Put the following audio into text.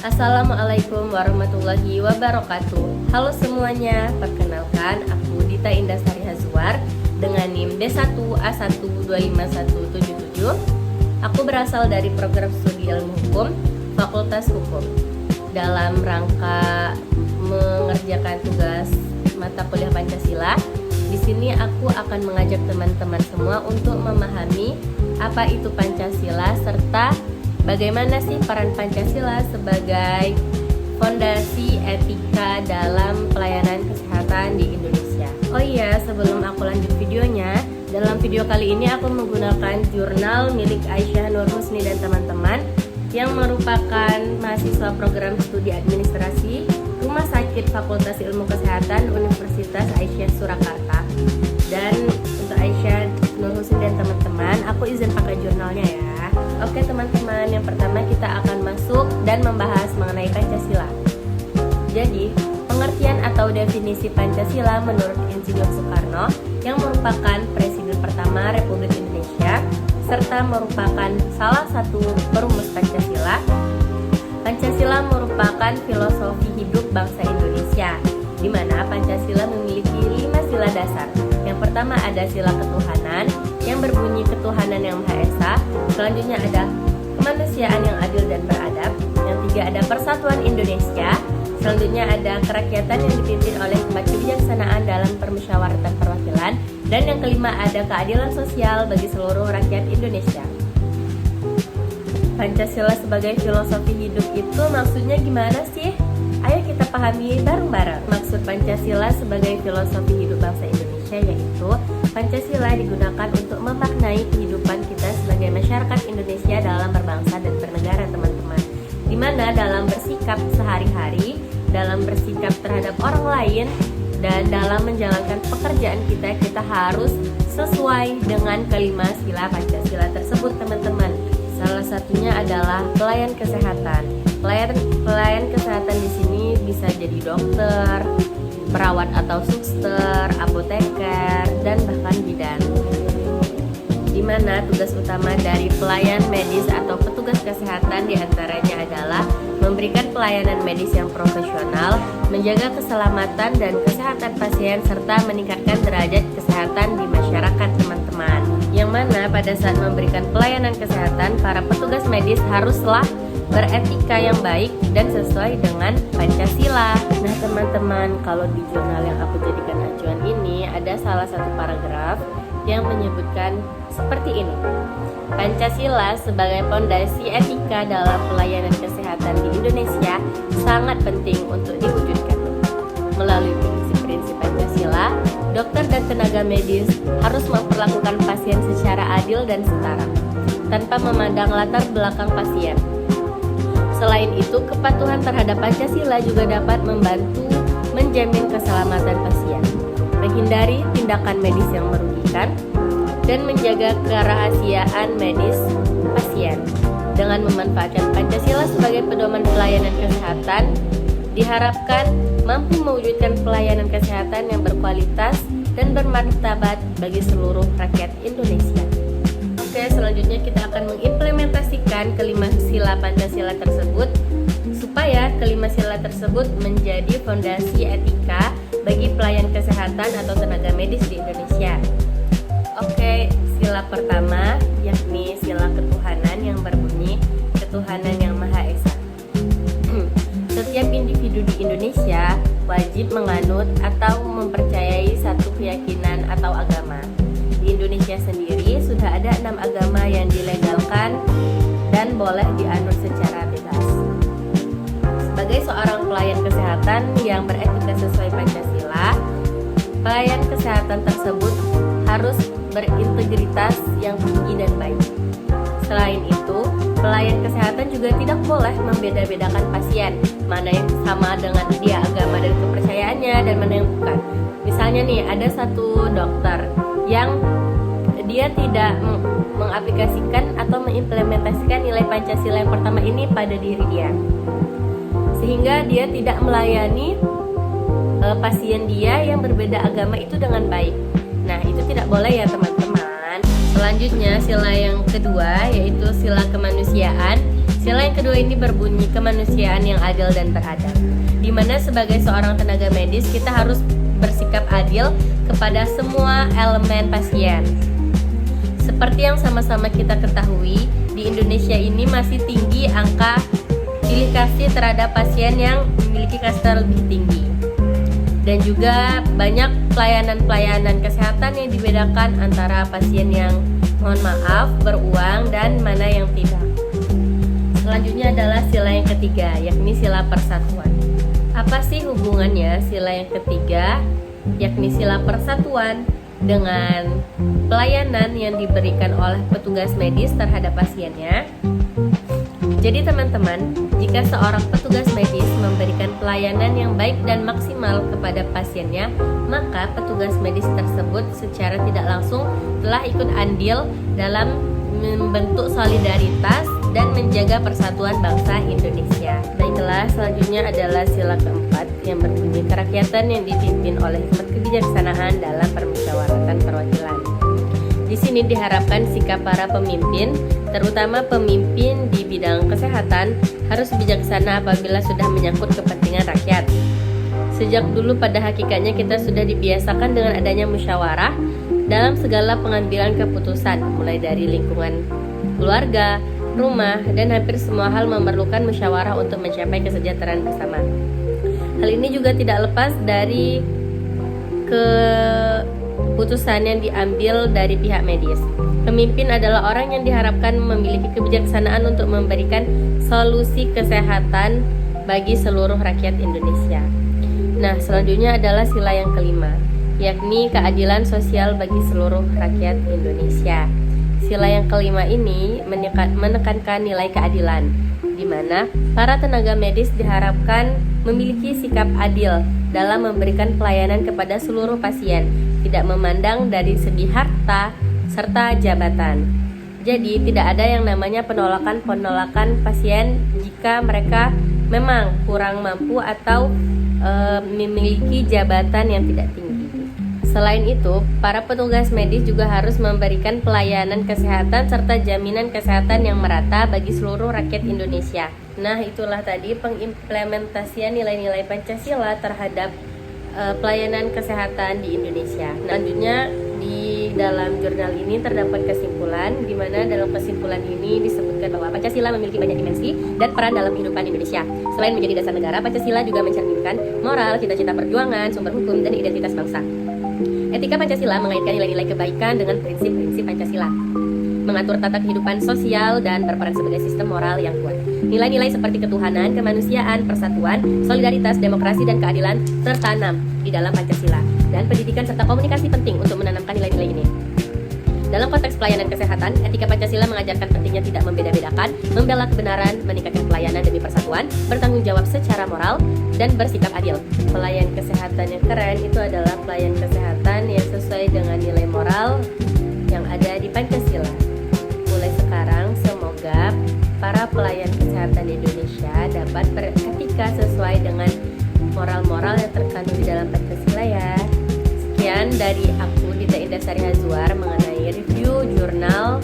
Assalamualaikum warahmatullahi wabarakatuh. Halo semuanya, perkenalkan aku Dita Indasari Hazwar dengan NIM D1A1251177. Aku berasal dari program studi ilmu hukum Fakultas Hukum. Dalam rangka mengerjakan tugas mata kuliah Pancasila, di sini aku akan mengajak teman-teman semua untuk memahami apa itu Pancasila serta bagaimana sih peran Pancasila sebagai fondasi etika dalam pelayanan kesehatan di Indonesia. Oh iya, sebelum aku lanjut videonya, dalam video kali ini aku menggunakan jurnal milik Aisyah Nur Husni dan teman-teman yang merupakan mahasiswa program studi administrasi Rumah Sakit Fakultas Ilmu Kesehatan Universitas Aisyah Surakarta. Dan untuk Aisyah Nur Husni dan teman-teman, aku izin pakai jurnalnya ya. Oke teman-teman, yang pertama kita akan masuk dan membahas mengenai Pancasila. Jadi, pengertian atau definisi Pancasila menurut Insinyur Soekarno yang merupakan Presiden pertama Republik Indonesia serta merupakan salah satu perumus Pancasila. Pancasila merupakan filosofi hidup bangsa Indonesia, di mana Pancasila memiliki 5 sila dasar. Yang pertama ada sila ketuhanan yang berbunyi ketuhanan yang Maha Esa. Selanjutnya ada kemanusiaan yang adil dan beradab. Yang tiga ada persatuan Indonesia. Selanjutnya ada kerakyatan yang dipimpin oleh hikmat kebijaksanaan dalam permusyawaratan perwakilan. Dan yang kelima ada keadilan sosial bagi seluruh rakyat Indonesia. Pancasila sebagai filosofi hidup itu maksudnya gimana sih? Ayo kita pahami bareng-bareng. Maksud Pancasila sebagai filosofi hidup bangsa Indonesia yaitu Pancasila digunakan untuk memaknai kehidupan kita sebagai masyarakat Indonesia dalam berbangsa dan bernegara, teman-teman. Dimana dalam bersikap sehari-hari, dalam bersikap terhadap orang lain, dan dalam menjalankan pekerjaan kita harus sesuai dengan kelima sila Pancasila tersebut, teman-teman. Salah satunya adalah pelayan kesehatan. Pelayan kesehatan di sini bisa jadi dokter, perawat atau suster, apoteker, dan bahkan bidan. Di mana tugas utama dari pelayan medis atau petugas kesehatan diantaranya adalah memberikan pelayanan medis yang profesional, menjaga keselamatan dan kesehatan pasien, serta meningkatkan derajat kesehatan di masyarakat, teman-teman. Yang mana pada saat memberikan pelayanan kesehatan, para petugas medis haruslah beretika yang baik dan sesuai dengan Pancasila. Nah teman-teman, kalau di jurnal yang aku jadikan acuan ini ada salah satu paragraf yang menyebutkan seperti ini. Pancasila sebagai fondasi etika dalam pelayanan kesehatan di Indonesia sangat penting untuk diwujudkan. Melalui prinsip-prinsip Pancasila, dokter dan tenaga medis harus memperlakukan pasien secara adil dan setara, tanpa memandang latar belakang pasien. Selain itu, kepatuhan terhadap Pancasila juga dapat membantu menjamin keselamatan pasien, menghindari tindakan medis yang merugikan, dan menjaga kerahasiaan medis pasien. Dengan memanfaatkan Pancasila sebagai pedoman pelayanan kesehatan, diharapkan mampu mewujudkan pelayanan kesehatan yang berkualitas dan bermartabat bagi seluruh rakyat Indonesia. Oke, selanjutnya kita akan mengimplementasikan kelima sila Pancasila tersebut supaya kelima sila tersebut menjadi fondasi etika bagi pelayan kesehatan atau tenaga medis di Indonesia. Oke, sila pertama yakni sila ketuhanan yang berbunyi ketuhanan yang Maha Esa. Setiap individu di Indonesia wajib menganut atau mempercayai satu keyakinan atau agama. Di Indonesia sendiri sudah ada 6 agama yang dilegalkan dan boleh dianut secara bebas. Sebagai seorang pelayan kesehatan yang beretika sesuai Pancasila, pelayan kesehatan tersebut harus berintegritas yang tinggi dan baik. Selain itu, pelayan kesehatan juga tidak boleh membeda-bedakan pasien, mana yang sama dengan dia agama dan kepercayaannya dan mana yang bukan. Misalnya nih, ada satu dokter yang dia tidak mengaplikasikan atau mengimplementasikan nilai Pancasila yang pertama ini pada diri dia, sehingga dia tidak melayani pasien dia yang berbeda agama itu dengan baik. Nah, itu tidak boleh ya teman-teman. Selanjutnya sila yang kedua yaitu sila kemanusiaan. Sila yang kedua ini berbunyi kemanusiaan yang adil dan beradab, di mana sebagai seorang tenaga medis kita harus bersikap adil kepada semua elemen pasien. Seperti yang sama-sama kita ketahui, di Indonesia ini masih tinggi angka pilih kasih terhadap pasien yang memiliki kasta lebih tinggi. Dan juga banyak pelayanan-pelayanan kesehatan yang dibedakan antara pasien yang mohon maaf beruang dan mana yang tidak. Selanjutnya adalah sila yang ketiga, yakni sila persatuan. Apa sih hubungannya sila yang ketiga, yakni sila persatuan, dengan pelayanan yang diberikan oleh petugas medis terhadap pasiennya? Jadi teman-teman, jika seorang petugas medis memberikan pelayanan yang baik dan maksimal kepada pasiennya, maka petugas medis tersebut secara tidak langsung telah ikut andil dalam membentuk solidaritas dan menjaga persatuan bangsa Indonesia. Baiklah, selanjutnya adalah sila keempat yang berbunyi kerakyatan yang dipimpin oleh hikmat kebijaksanaan dalam permusyawaratan perwakilan. Di sini diharapkan sikap para pemimpin, terutama pemimpin di bidang kesehatan, harus bijaksana apabila sudah menyangkut kepentingan rakyat. Sejak dulu pada hakikatnya kita sudah dibiasakan dengan adanya musyawarah dalam segala pengambilan keputusan, mulai dari lingkungan keluarga, rumah, dan hampir semua hal memerlukan musyawarah untuk mencapai kesejahteraan bersama. Hal ini juga tidak lepas dari keputusan yang diambil dari pihak medis. Pemimpin adalah orang yang diharapkan memiliki kebijaksanaan untuk memberikan solusi kesehatan bagi seluruh rakyat Indonesia. Nah, selanjutnya adalah sila yang kelima, yakni keadilan sosial bagi seluruh rakyat Indonesia. Sila yang kelima ini menekankan nilai keadilan, di mana para tenaga medis diharapkan memiliki sikap adil dalam memberikan pelayanan kepada seluruh pasien, tidak memandang dari segi harta serta jabatan. Jadi tidak ada yang namanya penolakan pasien jika mereka memang kurang mampu atau memiliki jabatan yang tidak tinggi. Selain itu, para petugas medis juga harus memberikan pelayanan kesehatan serta jaminan kesehatan yang merata bagi seluruh rakyat Indonesia. Nah, itulah tadi pengimplementasian nilai-nilai Pancasila terhadap pelayanan kesehatan di Indonesia. Selanjutnya di dalam jurnal ini terdapat kesimpulan, di mana dalam kesimpulan ini disebutkan bahwa Pancasila memiliki banyak dimensi dan peran dalam kehidupan Indonesia. Selain menjadi dasar negara, Pancasila juga mencerminkan moral, cita-cita perjuangan, sumber hukum, dan identitas bangsa. Etika Pancasila mengaitkan nilai-nilai kebaikan dengan prinsip-prinsip Pancasila, mengatur tata kehidupan sosial dan berperan sebagai sistem moral yang kuat. Nilai-nilai seperti ketuhanan, kemanusiaan, persatuan, solidaritas, demokrasi, dan keadilan tertanam di dalam Pancasila, dan pendidikan serta komunikasi penting untuk menanamkan nilai-nilai ini. Dalam konteks pelayanan kesehatan, etika Pancasila mengajarkan pentingnya tidak membeda-bedakan, membela kebenaran, meningkatkan pelayanan demi persatuan, bertanggung jawab secara moral, dan bersikap adil. Pelayan kesehatan yang keren itu adalah pelayan kesehatan yang sesuai dengan nilai moral yang ada di Pancasila. Mulai sekarang, semoga para pelayan kesehatan di Indonesia dapat beretika sesuai dengan moral-moral yang terkandung di dalam Pancasila ya. Sekian dari aku, Dita Indasari Hazwar, mengenai review jurnal